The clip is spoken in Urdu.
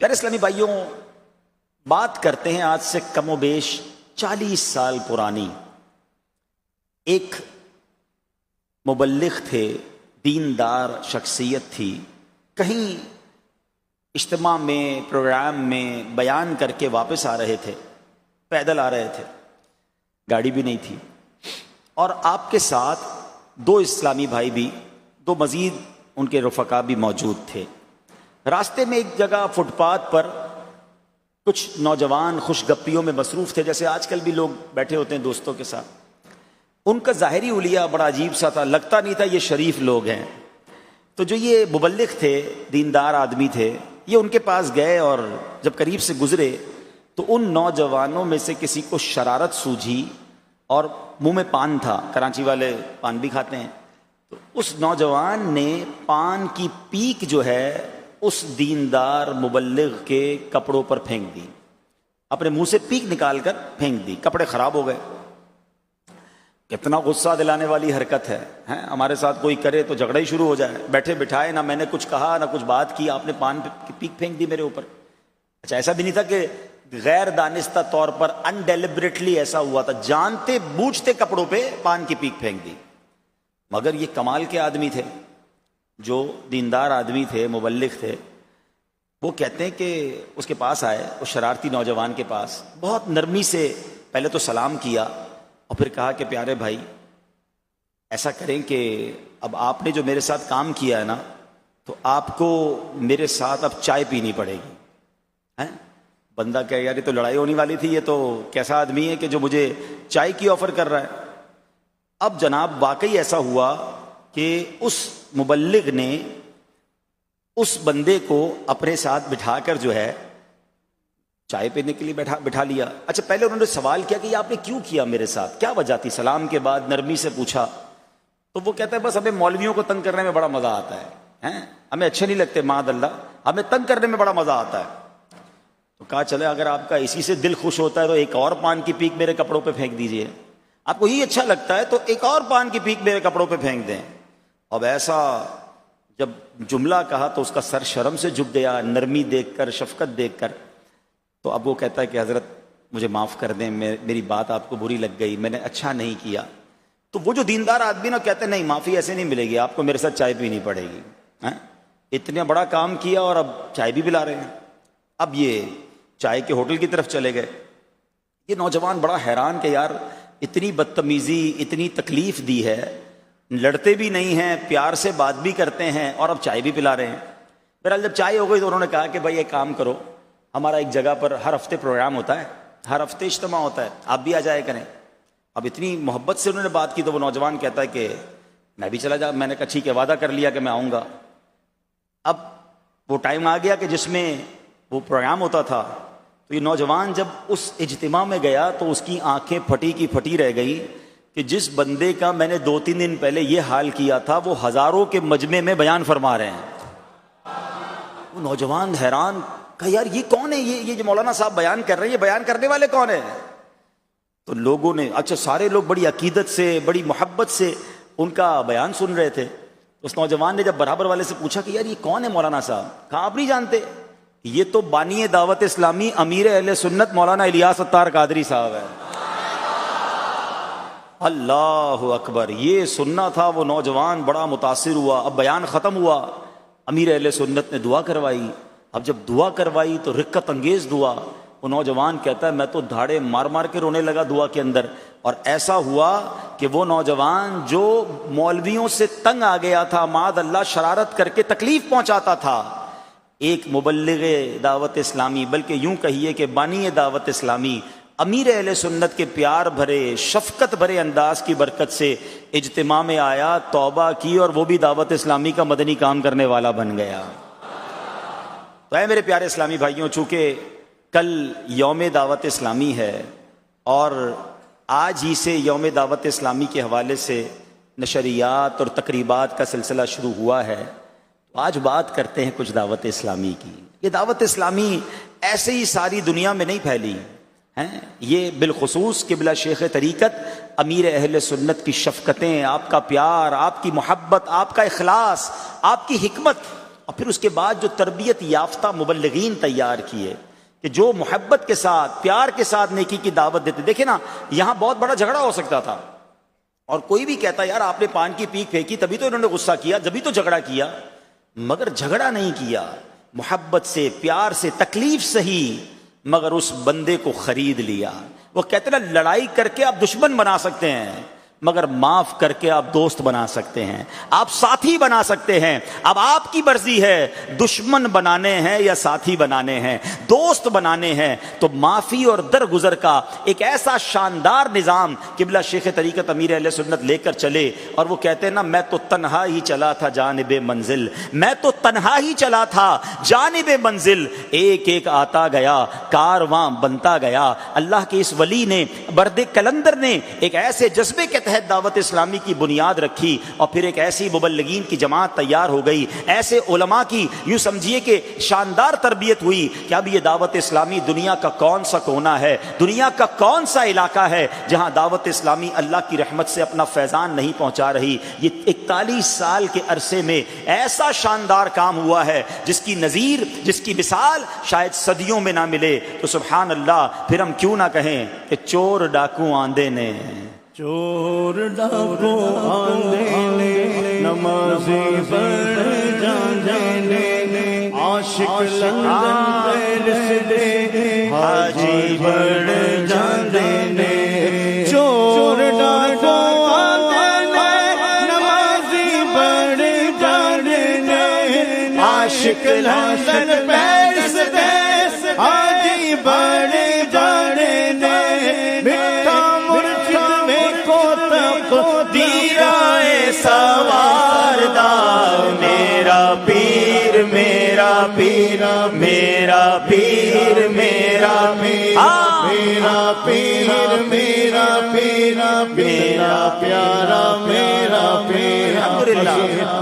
پیارے اسلامی بھائیوں، بات کرتے ہیں آج سے کم و بیش 40 سال پرانی۔ ایک مبلغ تھے، دیندار شخصیت تھی، کہیں اجتماع میں، پروگرام میں بیان کر کے واپس آ رہے تھے، پیدل آ رہے تھے، گاڑی بھی نہیں تھی، اور آپ کے ساتھ 2 اسلامی بھائی بھی، 2 مزید ان کے رفقا بھی موجود تھے۔ راستے میں ایک جگہ فٹ پاتھ پر کچھ نوجوان خوش گپیوں میں مصروف تھے، جیسے آج کل بھی لوگ بیٹھے ہوتے ہیں دوستوں کے ساتھ۔ ان کا ظاہری حلیہ بڑا عجیب سا تھا، لگتا نہیں تھا یہ شریف لوگ ہیں۔ تو جو یہ مبلغ تھے، دیندار آدمی تھے، یہ ان کے پاس گئے اور جب قریب سے گزرے تو ان نوجوانوں میں سے کسی کو شرارت سوجھی، اور منہ میں پان تھا، کراچی والے پان بھی کھاتے ہیں، تو اس نوجوان نے پان کی پیک جو ہے اس دیندار مبلغ کے کپڑوں پر پھینک دی، اپنے منہ سے پیک نکال کر پھینک دی، کپڑے خراب ہو گئے۔ کتنا غصہ دلانے والی حرکت ہے، ہمارے ساتھ کوئی کرے تو جھگڑا ہی شروع ہو جائے، بیٹھے بٹھائے نہ میں نے کچھ کہا نہ کچھ بات کی، آپ نے پان کی پیک پھینک دی میرے اوپر۔ اچھا، ایسا بھی نہیں تھا کہ غیر دانستہ طور پر انڈیلیبریٹلی ایسا ہوا تھا، جانتے بوجھتے کپڑوں پہ پان کی پیک پھینک دی۔ مگر یہ کمال کے آدمی تھے، جو دیندار آدمی تھے، مبلغ تھے، وہ کہتے ہیں کہ اس کے پاس آئے، اس شرارتی نوجوان کے پاس، بہت نرمی سے پہلے تو سلام کیا اور پھر کہا کہ پیارے بھائی، ایسا کریں کہ اب آپ نے جو میرے ساتھ کام کیا ہے نا، تو آپ کو میرے ساتھ اب چائے پینی پڑے گی۔ بندہ کہے یار یہ تو لڑائی ہونے والی تھی، یہ تو کیسا آدمی ہے کہ جو مجھے چائے کی آفر کر رہا ہے۔ اب جناب واقعی ایسا ہوا کہ اس مبلغ نے اس بندے کو اپنے ساتھ بٹھا کر جو ہے چائے پینے کے لیے بٹھا لیا۔ اچھا، پہلے انہوں نے سوال کیا کہ یہ آپ نے کیوں کیا میرے ساتھ، کیا وجہ تھی؟ سلام کے بعد نرمی سے پوچھا تو وہ کہتا ہے بس ہمیں مولویوں کو تنگ کرنے میں بڑا مزہ آتا ہے، ہمیں اچھے نہیں لگتے، معاذ اللہ، ہمیں تنگ کرنے میں بڑا مزہ آتا ہے۔ تو کہا چلے اگر آپ کا اسی سے دل خوش ہوتا ہے تو ایک اور پان کی پیک میرے کپڑوں پہ پھینک دیجئے، آپ کو یہ اچھا لگتا ہے تو ایک اور پان کی پیک میرے کپڑوں پہ پھینک دیں۔ اب ایسا جب جملہ کہا تو اس کا سر شرم سے جھک گیا، نرمی دیکھ کر، شفقت دیکھ کر۔ تو اب وہ کہتا ہے کہ حضرت مجھے معاف کر دیں، میری بات آپ کو بری لگ گئی، میں نے اچھا نہیں کیا۔ تو وہ جو دیندار آدمی نا کہتے ہیں نہیں، معافی ایسے نہیں ملے گی، آپ کو میرے ساتھ چائے پینی پڑے گی۔ اتنا بڑا کام کیا اور اب چائے بھی پلا رہے ہیں۔ اب یہ چائے کے ہوٹل کی طرف چلے گئے۔ یہ نوجوان بڑا حیران کہ یار اتنی بدتمیزی، اتنی تکلیف دی ہے، لڑتے بھی نہیں ہیں، پیار سے بات بھی کرتے ہیں، اور اب چائے بھی پلا رہے ہیں۔ بہرحال جب چائے ہو گئی تو انہوں نے کہا کہ بھائی ایک کام کرو، ہمارا ایک جگہ پر ہر ہفتے پروگرام ہوتا ہے، ہر ہفتے اجتماع ہوتا ہے، آپ بھی آ جائے کریں۔ اب اتنی محبت سے انہوں نے بات کی تو وہ نوجوان کہتا ہے کہ میں بھی چلا جا۔ میں نے کہا ٹھیک ہے، وعدہ کر لیا کہ میں آؤں گا۔ اب وہ ٹائم آ گیا کہ جس میں وہ پروگرام ہوتا تھا، تو یہ نوجوان جب اس اجتماع میں گیا تو اس کی آنکھیں پھٹی کی پھٹی رہ گئی کہ جس بندے کا میں نے 2-3 دن پہلے یہ حال کیا تھا وہ ہزاروں کے مجمع میں بیان فرما رہے ہیں۔ وہ نوجوان حیران، کہا یار یہ کون ہے، یہ جو مولانا صاحب بیان کر رہے ہیں، یہ بیان کرنے والے کون ہیں؟ تو لوگوں نے، اچھا سارے لوگ بڑی عقیدت سے، بڑی محبت سے ان کا بیان سن رہے تھے۔ اس نوجوان نے جب برابر والے سے پوچھا کہ یار یہ کون ہے مولانا صاحب؟ کہا آپ نہیں جانتے، یہ تو بانی دعوت اسلامی امیر اہل سنت مولانا الیاس اتار قادری صاحب ہے۔ اللہ اکبر! یہ سننا تھا۔ وہ نوجوان بڑا متاثر ہوا۔ اب بیان ختم ہوا، امیر اہل سنت نے دعا کروائی۔ اب جب دعا کروائی تو رقت انگیز دعا، وہ نوجوان کہتا ہے میں تو دھاڑے مار مار کے رونے لگا دعا کے اندر۔ اور ایسا ہوا کہ وہ نوجوان جو مولویوں سے تنگ آ گیا تھا، معاذ اللہ شرارت کر کے تکلیف پہنچاتا تھا، ایک مبلغ دعوت اسلامی، بلکہ یوں کہیے کہ بانی دعوت اسلامی امیر اہل سنت کے پیار بھرے، شفقت بھرے انداز کی برکت سے اجتماع میں آیا، توبہ کی، اور وہ بھی دعوت اسلامی کا مدنی کام کرنے والا بن گیا۔ تو اے میرے پیارے اسلامی بھائیوں، چونکہ کل یوم دعوت اسلامی ہے اور آج ہی سے یوم دعوت اسلامی کے حوالے سے نشریات اور تقریبات کا سلسلہ شروع ہوا ہے، تو آج بات کرتے ہیں کچھ دعوت اسلامی کی۔ یہ دعوت اسلامی ایسے ہی ساری دنیا میں نہیں پھیلی، یہ بالخصوص قبلہ شیخ طریقت امیر اہل سنت کی شفقتیں، آپ کا پیار، آپ کی محبت، آپ کا اخلاص، آپ کی حکمت اور پھر اس کے بعد جو تربیت یافتہ مبلغین تیار کیے کہ جو محبت کے ساتھ پیار کے ساتھ نیکی کی دعوت دیتے. دیکھیں نا یہاں بہت بڑا جھگڑا ہو سکتا تھا اور کوئی بھی کہتا یار آپ نے پان کی پیک پھینکی تبھی تو انہوں نے غصہ کیا, جبھی تو جھگڑا کیا, مگر جھگڑا نہیں کیا, محبت سے پیار سے تکلیف سہی مگر اس بندے کو خرید لیا. وہ کہتے ہیں لڑائی کر کے آپ دشمن بنا سکتے ہیں مگر معاف کر کے آپ دوست بنا سکتے ہیں, آپ ساتھی بنا سکتے ہیں. اب آپ کی مرضی ہے دشمن بنانے ہیں یا ساتھی بنانے ہیں, دوست بنانے ہیں. تو معافی اور درگزر کا ایک ایسا شاندار نظام قبلہ شیخ طریقت امیر اہل سنت لے کر چلے. اور وہ کہتے ہیں نا میں تو تنہا ہی چلا تھا جانب منزل, میں تو تنہا ہی چلا تھا جانب منزل, ایک ایک آتا گیا کارواں بنتا گیا. اللہ کے اس ولی نے برد کلندر نے ایک ایسے جذبے کے دعوت اسلامی کی بنیاد رکھی اور پھر ایک ایسی مبلغین کی جماعت تیار ہو گئی, ایسے علماء کی یوں سمجھیے کہ شاندار تربیت ہوئی کہ اب یہ دعوت اسلامی دنیا کا کون سا کونا ہے, دنیا کا کون سا علاقہ ہے جہاں دعوت اسلامی اللہ کی رحمت سے اپنا فیضان نہیں پہنچا رہی. یہ 41 سال کے عرصے میں ایسا شاندار کام ہوا ہے جس کی نظیر جس کی مثال شاید صدیوں میں نہ ملے. تو سبحان اللہ, پھر ہم کیوں نہ کہیں کہ چور ڈاکو آندے نے, چور ڈاکو آندے نے, نمازی بڑھ جاندے نے, عاشق لندن پیرس دے حاجی بڑھ جاندے نے. چور ڈاکو آندے نے, نمازی بڑھ جاندے نے, عاشق لندن پیرس دے حاجی بڑھ جاندے نے. سوار دا میرا پیر میرا پیر میرا پیر میرا پیر میرا پیر میرا پیر میرا پیارا میرا پیر. الحمدللہ.